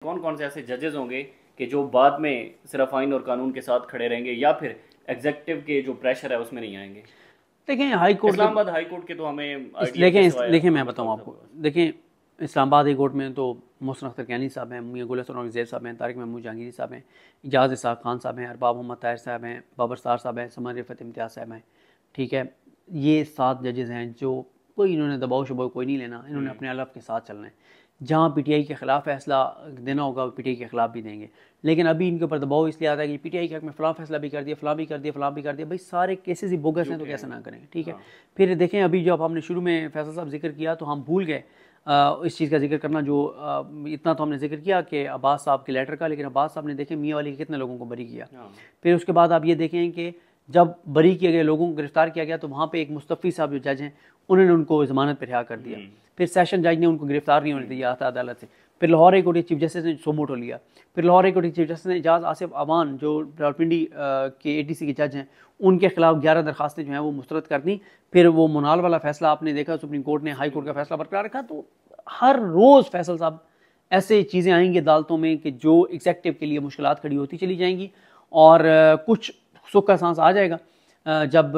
कौन कौन से ऐसे जजेस होंगे कि जो बाद में सिर्फ आइन और कानून के साथ खड़े रहेंगे या फिर एग्जेक्टिव के जो प्रेशर है उसमें नहीं आएंगे? देखें हाई कोर्ट के इस्लामाबाद हाई कोर्ट के तो हमें इस आइडिया के देखें सिवाय देखें मैं आमिर बताऊं फारूक साहब आपको। के पास। देखें इस्लामाबाद हाई कोर्ट में तो मोहसिन अख्तर कैनी साहब हैं, मियां गुल हसन और जैद साहब हैं, तारिक महमूद जहांगीरी साहब हैं, इजाज़ इसाक खान साहब हैं, अरबाब मोहम्मद ताहिर साहब हैं, बाबर सार साहब हैं, समर रिफत इम्तियाज़ साहब हैं। ठीक है, ये 7 जजेज़ हैं जो कोई इन्होंने दबाव शबाव कोई नहीं लेना, इन्होंने अपने अल्लाह के साथ चलना है। जहाँ पीटीआई के ख़िलाफ़ फैसला देना होगा वो पीटीआई के ख़िलाफ़ भी देंगे। लेकिन अभी इनके ऊपर दबाव इसलिए आता है कि पीटीआई के हक़ में फ़लाँ फैसला भी कर दिया, फ़लाँ भी कर दिया, फ़लाँ भी कर दिया। भाई सारे केसेस ही बोगस हैं तो कैसे ना करेंगे। ठीक है, हाँ। फिर देखें अभी जब हमने शुरू में फैसल साहब जिक्र किया तो हम भूल गए इस चीज़ का जिक्र करना जो इतना तो हमने जिक्र किया कि अब्बास साहब के लेटर का, लेकिन अब्बास साहब ने देखें मियाँ वाली के कितने लोगों को बरी किया। फिर उसके बाद आप ये देखें कि जब बरी किए गए लोगों को गिरफ्तार किया गया तो वहाँ पे एक मुस्तफ़ी साहब जो जज हैं उन्होंने उनको ज़मानत पर रिहा कर दिया। फिर सेशन जज ने उनको गिरफ्तार नहीं होने दिया था अदालत से। फिर लाहौर हाई कोर्ट के चीफ जस्टिस ने सोमोटो लिया। फिर लाहौर हाई कोर्ट के चीफ जस्टिस ने एजाज आसिफ अवान जो रावलपिंडी के एटीसी के जज हैं उनके खिलाफ 11 दरखास्तें जो हैं वो मुस्तरद कर दी। फिर वो मुनाल वाला फैसला आपने देखा, सुप्रीम कोर्ट ने हाई कोर्ट का फैसला बरकरार रखा। तो हर रोज़ फैसल साहब ऐसे चीज़ें आएंगी अदालतों में कि जो एग्जेक्टिव के लिए मुश्किलात खड़ी होती चली जाएंगी और कुछ सुख का सांस आ जाएगा जब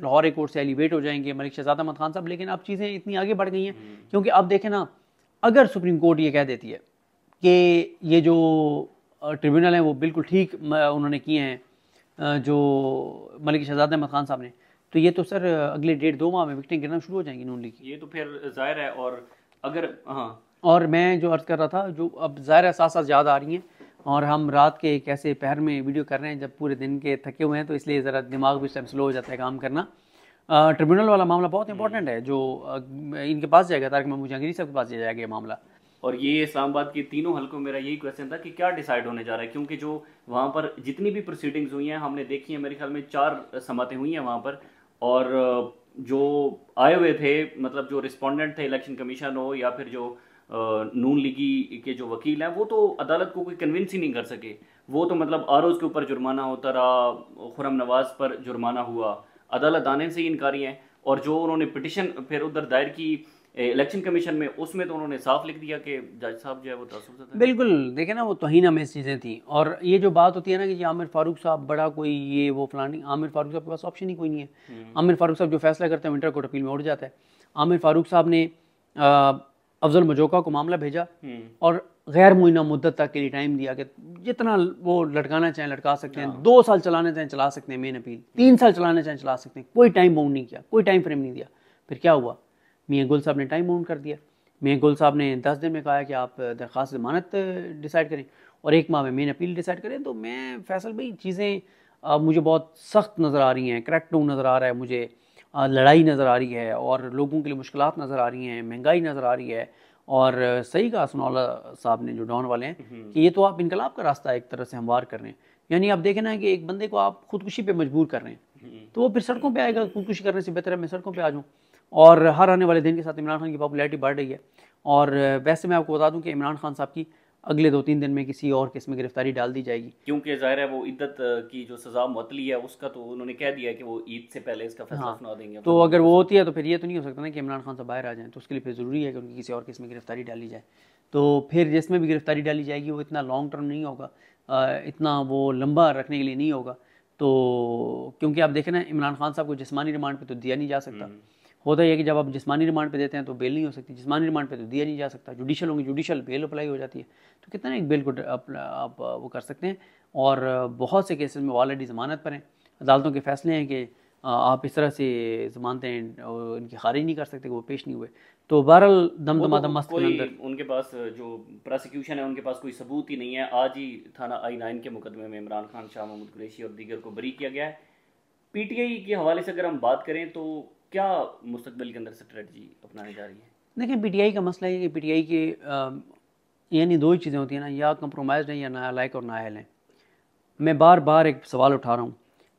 लाहौर हाई कोर्ट से एलिवेट हो जाएंगे मलिक शहजादा अहमद खान साहब। लेकिन अब चीज़ें इतनी आगे बढ़ गई हैं क्योंकि अब देखें ना, अगर सुप्रीम कोर्ट ये कह देती है कि ये जो ट्रिब्यूनल हैं वो बिल्कुल ठीक उन्होंने किए हैं जो मलिक शहजादा अहमद खान साहब ने, तो ये तो सर अगले 1.5-2 माह में विकटें गिरना शुरू हो जाएंगी नून लीग की। ये तो फिर जाहिर है। और अगर हाँ, और मैं जो अर्ज़ कर रहा था, जो अब ज़ाहिर है साथ साथ याद आ रही हैं और हम रात के कैसे पहर में वीडियो कर रहे हैं जब पूरे दिन के थके हुए हैं, तो इसलिए ज़रा दिमाग भी इस टाइम स्लो हो जाता है काम करना। ट्रिब्यूनल वाला मामला बहुत इंपॉर्टेंट है जो इनके पास जाएगा, तारिक महमूद जहांगीरी साहब के पास जाएगा ये मामला। और ये इस्लामाबाद के तीनों हलकों में मेरा यही क्वेश्चन था कि क्या डिसाइड होने जा रहा है, क्योंकि जो वहाँ पर जितनी भी प्रोसीडिंग्स हुई हैं हमने देखी है, मेरे ख्याल में 4 समातें हुई हैं वहाँ पर। और जो आए हुए थे, मतलब जो रिस्पोंडेंट थे, इलेक्शन कमीशन हो या फिर जो नून लीगी के जो वकील हैं, वो तो अदालत को कोई कन्विंस ही नहीं कर सके। वो तो मतलब आरोज के ऊपर जुर्माना होता रहा, खुरम नवाज पर जुर्माना हुआ, अदालत आने से ही इनकारी हैं। और जो उन्होंने पिटिशन फिर उधर दायर की इलेक्शन कमीशन में, उसमें तो उन्होंने साफ लिख दिया कि जज साहब जो है वो तासुब है। बिल्कुल, देखे ना वो तौहीन में चीज़ें थी। और ये जो बात होती है ना कि आमिर फारूक साहब बड़ा कोई ये वो फलानी, आमिर फारूक साहब के पास ऑप्शन ही कोई नहीं है। आमिर फारूक साहब जो फैसला करते हैं इंटर कोर्ट अपील में उड़ जाता है। आमिर फारूक साहब ने अफजल मजोका को मामला भेजा और गैर मुइना मुद्दत तक के लिए टाइम दिया कि जितना वो लटकाना चाहें लटका सकते हैं, 2 साल चलाना चाहें चला सकते हैं मेन अपील, 3 साल चलाना चाहें चला सकते हैं, कोई टाइम बाउंड नहीं किया, कोई टाइम फ्रेम नहीं दिया। फिर क्या हुआ, मियां गुल साहब ने टाइम बाउंड कर दिया। मियां गुल साहब ने 10 दिन में कहा कि आप दरख्वास्त ज़मानत डिसाइड करें और 1 माह में मेन अपील डिसाइड करें। तो मैं फैसल भाई चीज़ें मुझे बहुत सख्त नज़र आ रही हैं, क्रैकडाउन नज़र आ रहा है मुझे, लड़ाई नज़र आ रही है और लोगों के लिए मुश्किलात नज़र आ रही हैं, महंगाई नज़र आ रही है। और सही कहा सनाउल्लाह साहब ने जो डॉन वाले हैं कि ये तो आप इनकलाब का रास्ता एक तरह से हमवार कर रहे हैं। यानी आप देखें ना कि एक बंदे को आप खुदकुशी पे मजबूर कर रहे हैं तो वो फिर सड़कों पे आएगा। खुदकुशी करने से बेहतर है मैं सड़कों पे आ जाऊँ। और हर आने वाले दिन के साथ इमरान खान की पॉपुलैरिटी बढ़ रही है। और वैसे मैं आपको बता दूं कि इमरान खान साहब की अगले 2-3 दिन में किसी और केस में गिरफ्तारी डाल दी जाएगी, क्योंकि जाहिर है वो इद्दत की जो सज़ा मुअत्तली है उसका तो उन्होंने कह दिया है कि वो ईद से पहले इसका फैसला सुना देंगे। तो अगर वो होती है तो फिर ये तो नहीं हो सकता ना कि इमरान खान साहब बाहर आ जाएं, तो उसके लिए फिर ज़रूरी है कि उनकी किसी और केस में गिरफ्तारी डाली जाए। तो फिर जिसमें भी गिरफ्तारी डाली जाएगी वो इतना लॉन्ग टर्म नहीं होगा, इतना वो लंबा रखने के लिए नहीं होगा। तो क्योंकि आप देखें ना इमरान खान साहब को जिस्मानी रिमांड पे तो दिया नहीं जा सकता। होता ही है कि जब आप जिस्मानी रिमांड पे देते हैं तो बेल नहीं हो सकती, जिस्मानी रिमांड पे तो दिया नहीं जा सकता। जुडिशल होंगी, जुडिशल बेल अप्लाई हो जाती है। तो कितना एक बेल को आप वो कर सकते हैं। और बहुत से केसेस में ऑलरेडी ज़मानत पर हैं, अदालतों के फैसले हैं कि आप इस तरह से ज़मानतें इनकी खारिज नहीं कर सकते कि वो पेश नहीं हुए। तो बहरहाल दम दमादम मस्त के अंदर उनके पास जो प्रोसिक्यूशन है उनके पास कोई सबूत ही नहीं है। आज ही थाना I9 के मुकदमे में इमरान खान, शाह महमूद कुरैशी और दीगर को बरी किया गया है। पीटीआई के हवाले से अगर हम बात करें तो क्या मुस्तकबिल के अंदर स्ट्रेटजी अपनाने जा रही है? देखिए पीटीआई का मसला है कि पीटीआई के यानी 2 ही चीज़ें होती हैं ना, या कंप्रोमाइज़ हैं या नालायक और नाअहल हैं। मैं बार बार एक सवाल उठा रहा हूँ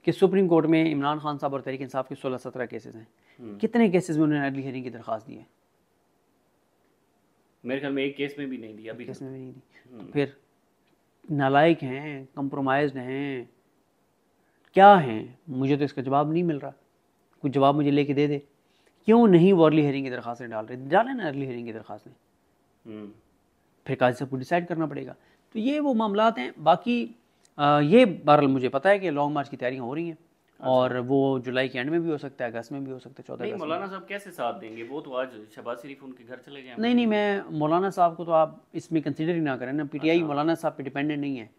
कि सुप्रीम कोर्ट में इमरान खान साहब और तहरीक इंसाफ के 16-17 केसेस हैं, कितने केसेस में उन्होंने अर्ली हियरिंग की दरख्वास्त दी है? मेरे ख्याल में एक केस में भी नहीं दी, अभी केस में भी नहीं दी। तो फिर नालायक हैं, कंप्रोमाइज़ हैं, क्या हैं? मुझे तो इसका जवाब नहीं मिल रहा। कुछ जवाब मुझे लेके दे दे। क्यों नहीं वो अर्ली हियरिंग की दरख्वास्तें डाल रहे? डालें ना अर्ली हियरिंग की दरख्वास्तें। फिर काजी साहब को डिसाइड करना पड़ेगा। तो ये वो मामलात हैं। बाकी ये बहरहाल मुझे पता है कि लॉन्ग मार्च की तैयारियाँ हो रही हैं और वो जुलाई के एंड में भी हो सकता है, अगस्त में भी हो सकता है, 14 नहीं, अगस्त मौलाना साहब कैसे साथ देंगे? वो तो आज शहबाज शरीफ उनके घर चले गए हैं। नहीं, मैं मौलाना साहब को तो आप इसमें कंसिडर ही ना करें ना। पीटीआई मौलाना साहब पे डिपेंडेंट नहीं है,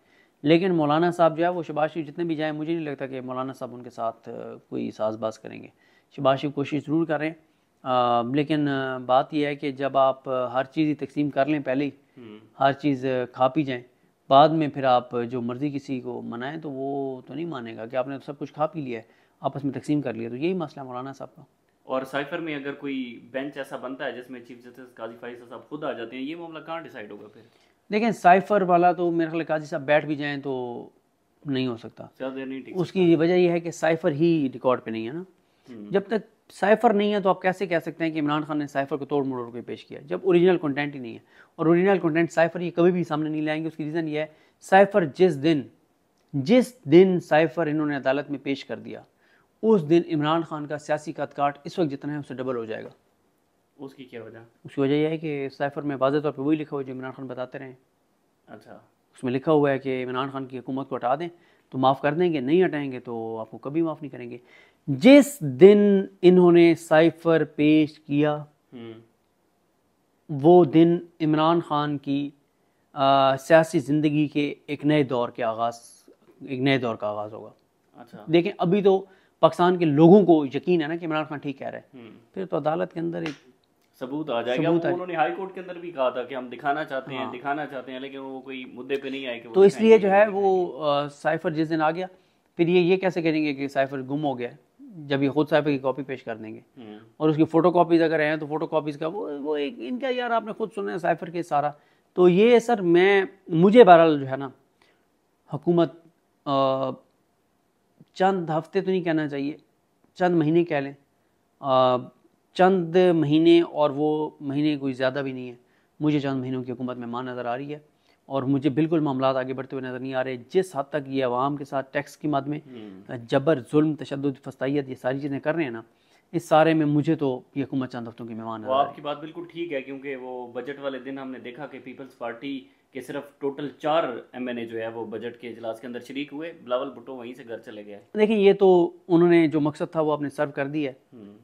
लेकिन मौलाना साहब जो है वो शहबाज शरीफ जितने भी जाएँ, मुझे नहीं लगता कि मौलाना साहब उनके साथ कोई साजबाज करेंगे। शहबाज शरीफ कोशिश ज़रूर कर रहे हैं, लेकिन बात यह है कि जब आप हर चीज़ ही तकसीम कर लें पहले ही, हर चीज़ खा पी जाएँ, बाद में फिर आप जो मर्ज़ी किसी को मनाएं तो वो तो नहीं मानेगा कि आपने तो सब कुछ खा पी लिया है, आपस में तकसीम कर लिया। तो यही मसला मौलाना साहब का। और साइफर में अगर कोई बेंच ऐसा बनता है जिसमें चीफ जस्टिस काजी फाइज साहब खुद आ जाते हैं, ये मामला कहाँ डिसाइड होगा फिर? देखें, साइफर वाला तो मेरे ख्याल काजी साहब बैठ भी जाएं तो नहीं हो सकता। ज़्यादा देर नहीं टिक उसकी वजह यह है कि साइफर ही रिकॉर्ड पे नहीं है ना। जब तक साइफर नहीं है तो आप कैसे कह सकते हैं कि इमरान खान ने साइफर को तोड़ मरोड़ के पेश किया, जब ओरिजिनल कंटेंट ही नहीं है। और ओरिजिनल कंटेंट साइफर ये कभी भी सामने नहीं लाएंगे। उसकी रीज़न ये है, साइफर जिस दिन साइफर इन्होंने अदालत में पेश कर दिया, उस दिन इमरान खान का सियासी कदकाठ इस वक्त जितना है उससे डबल हो जाएगा। उसकी क्या वजह? उसकी वजह यह है कि साइफर में वाज़ेह तौर पर वही लिखा हुआ जो इमरान खान बताते रहे। अच्छा, उसमें लिखा हुआ है कि इमरान खान की हुकूमत को हटा दें तो माफ़ कर देंगे, नहीं हटाएंगे तो आपको कभी माफ़ नहीं करेंगे। जिस दिन इन्होंने साइफर पेश किया, वो दिन इमरान खान की सियासी ज़िंदगी के एक नए दौर का आगाज़ होगा। अच्छा, देखें, अभी तो पाकिस्तान के लोगों को यकीन है ना कि इमरान खान ठीक कह रहे हैं, फिर तो अदालत के अंदर एक सबूत आ जाएगा। उन्होंने हाई कोर्ट के अंदर भी कहा था कि हम दिखाना चाहते हैं, लेकिन वो कोई मुद्दे पे नहीं आए कि तो इसलिए जो है वो साइफर जिस दिन आ गया, फिर ये कैसे करेंगे कि साइफर गुम हो गया, जब ये खुद साइफर की कॉपी पेश कर देंगे और उसकी फ़ोटो कॉपीज़ अगर हैं तो फ़ोटो कॉपीज़ का वो एक इनका, यार आपने खुद सुना है साइफर के सारा। तो ये सर मुझे बहरहाल जो है ना, हुकूमत चंद हफ्ते तो नहीं कहना चाहिए, चंद महीने कह लें, चंद महीने, और वो महीने कोई ज़्यादा भी नहीं है। मुझे चंद महीनों की हुकूमत में मां नज़र आ रही है और मुझे बिल्कुल मामलात आगे बढ़ते हुए नज़र नहीं आ रहे। जिस हद तक ये अवाम के साथ टैक्स की मद में जबर, जुल्म, तशद्दुद, फस्तायत, ये सारी चीज़ें कर रहे हैं ना, इस सारे में मुझे तो ये हुकूमत चंद हफ्तों की मेहमान नज़र आ रही है। आपकी बात बिल्कुल ठीक है, क्योंकि वो बजट वाले दिन हमने देखा कि पीपल्स पार्टी के सिर्फ टोटल 4 MNA जो है वो बजट के इजलास के अंदर शरीक हुए। बिलावल भुट्टो वहीं से घर चले गए। देखिए, ये तो उन्होंने जो मकसद था वो आपने सर्व कर दिया है।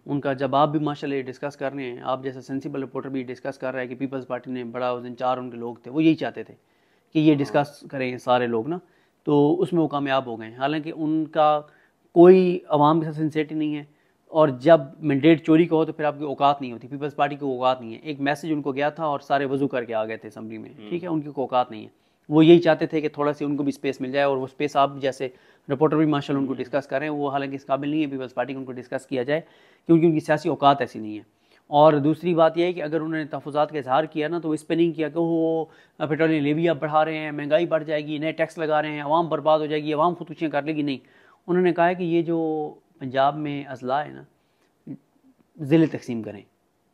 उनका जवाब भी माशाल्लाह डिस्कस कर रहे हैं, आप जैसा सेंसिबल रिपोर्टर भी डिस्कस कर रहा है कि पीपल्स पार्टी ने बड़ा, उस दिन 4 उनके लोग थे, वो यही चाहते थे कि ये डिस्कस करें सारे लोग ना, तो उसमें वो कामयाब हो गए। हालांकि उनका कोई अवाम के साथ सिंसियरिटी नहीं है, और जब मैंडेट चोरी का हो तो फिर आपकी औकात नहीं होती। पीपल्स पार्टी की औकात नहीं है। एक मैसेज उनको गया था और सारे वजू करके आ गए थे असम्बली में, ठीक है, उनकी औकात नहीं है। वो यही चाहते थे कि थोड़ा सी उनको भी स्पेस मिल जाए, और वो स्पेस आप जैसे रिपोर्टर भी माशाल्लाह उनको डिस्कस करें, वो हालांकि इस काबिल नहीं है पीपल्स पार्टी को उनको डिस्कस किया जाए, क्योंकि उनकी सियासी औकात ऐसी नहीं है। और दूसरी बात यह है कि अगर उन्होंने तहफ़्फ़ुज़ात का इजहार किया ना, तो इस पर नहीं किया कि वो पेट्रोलियम लेवी आप बढ़ा रहे हैं, महंगाई बढ़ जाएगी, नए टैक्स लगा रहे हैं, आवाम बर्बाद हो जाएगी, आवाम खुदकुशियाँ कर लेगी। नहीं, उन्होंने कहा है कि ये जो पंजाब में अजला है ना, ज़िले तकसीम करें,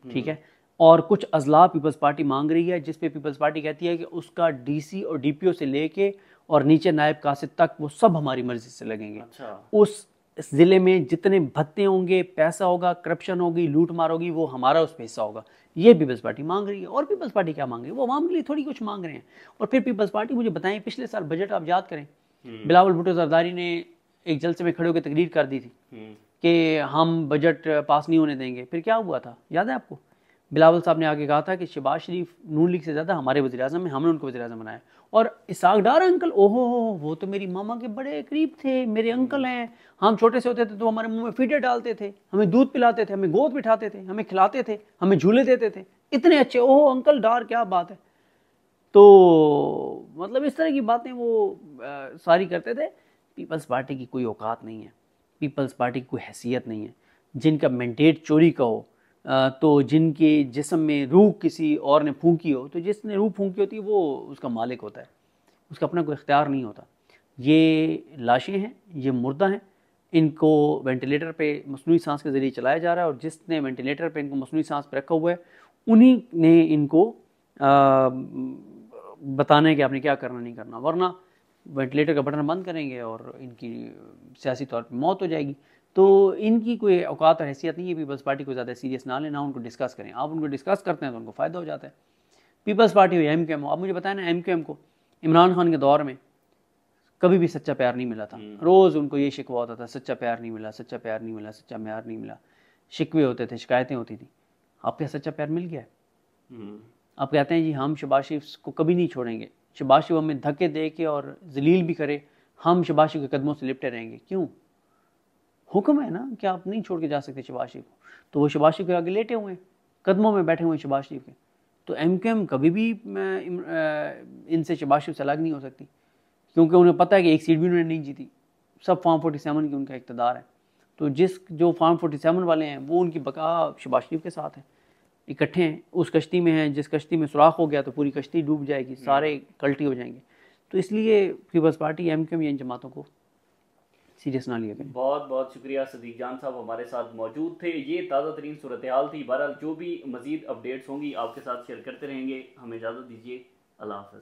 ठीक है। और कुछ अजला पीपल्स पार्टी मांग रही है, जिस पे पीपल्स पार्टी कहती है कि उसका DC और DPO से लेके और नीचे नायब कासिद तक वो सब हमारी मर्जी से लगेंगे। अच्छा। उस ज़िले में जितने भत्ते होंगे, पैसा होगा, करप्शन होगी, लूट मार होगी, वो हमारा उस पर हिस्सा होगा। ये पीपल्स पार्टी मांग रही है। और पीपल्स पार्टी क्या मांग रही है? वो आवाम के लिए थोड़ी कुछ मांग रहे हैं। और फिर पीपल्स पार्टी, मुझे बताएं, पिछले साल बजट आप याद करें, बिलावल भुट्टो जरदारी ने एक जलसे में खड़े होकर तकरीर कर दी थी कि हम बजट पास नहीं होने देंगे। फिर क्या हुआ था, याद है आपको? बिलावल साहब ने आगे कहा था कि शहबाज शरीफ नून लीग से ज़्यादा हमारे वज़ीर-ए-आज़म हैं, हमने उनको वज़ीर-ए-आज़म बनाया। और इसाक डार अंकल, ओहो वो तो मेरी मामा के बड़े करीब थे, मेरे अंकल हैं, हम छोटे से होते थे तो हमारे मुंह में फीडर डालते थे, हमें दूध पिलाते थे, हमें गोद बिठाते थे, हमें खिलाते थे, हमें झूले देते थे, इतने अच्छे, ओहो अंकल डार, क्या बात है। तो मतलब इस तरह की बातें वो सारी करते थे। पीपल्स पार्टी की कोई औकात नहीं है, पीपल्स पार्टी की कोई हैसियत नहीं है। जिनका मैंडेट चोरी का हो, तो जिनके जिस्म में रूह किसी और ने फूंकी हो, तो जिसने रूह फूंकी होती है वो उसका मालिक होता है, उसका अपना कोई इख्तियार नहीं होता। ये लाशें हैं, ये मुर्दा हैं, इनको वेंटिलेटर पे मसनूई सांस के ज़रिए चलाया जा रहा है, और जिसने वेंटिलेटर पे इनको मसनूई सांस पे रखा हुआ है उन्हीं ने इनको बताना कि आपने क्या करना नहीं करना, वरना वेंटिलेटर का बटन बंद करेंगे और इनकी सियासी तौर पे मौत हो जाएगी। तो इनकी कोई औकात और हैसियत नहीं है। पीपल्स पार्टी को ज़्यादा सीरियस ना लें, ना उनको डिस्कस करें। आप उनको डिस्कस करते हैं तो उनको फ़ायदा हो जाता है। पीपल्स पार्टी हो या MQM हो, आप मुझे बताएं ना, MQM को इमरान खान के दौर में कभी भी सच्चा प्यार नहीं मिला था। रोज़ उनको ये शिकवा होता था, सच्चा प्यार नहीं मिला, सच्चा प्यार नहीं मिला, सच्चा प्यार नहीं मिला, शिकवे होते थे, शिकायतें होती थी। आपके सच्चा प्यार मिल गया है। आप कहते हैं जी हम शहबाज शरीफ को कभी नहीं छोड़ेंगे, शहबाज शरीफ हमें धक्के दे के और जलील भी करे, हम शहबाज शरीफ के कदमों से लिपटे रहेंगे। क्यों? हुक्म है ना कि आप नहीं छोड़ के जा सकते शहबाज शरीफ को। तो वो शहबाज शरीफ के आगे लेटे हुए हैं, कदमों में बैठे हुए हैं शहबाज शरीफ के। तो MQM कभी भी इनसे शहबाज शरीफ से अलग नहीं हो सकती, क्योंकि उन्हें पता है कि एक सीट भी उन्होंने नहीं जीती, सब फार्म 47 की उनका इक़्तिदार है। तो जो फार्म 47 वाले हैं वो उनकी बका शहबाज शरीफ के साथ है, इकट्ठे हैं, उस कश्ती में हैं। जिस कश्ती में सुराख हो गया तो पूरी कश्ती डूब जाएगी, सारे कल्टी हो जाएंगे। तो इसलिए पीपल्स पार्टी, MQM या इन जमातों को सीरियस ना लिया गया। बहुत बहुत शुक्रिया सदीक जान साहब हमारे साथ मौजूद थे। ये ताज़ा तरीन सूरत हाल थी। बहरहाल जो भी मज़ीद अपडेट्स होंगी आपके साथ शेयर करते रहेंगे। हमें इजाज़त दीजिए। अल्लाह हाफ़िज़।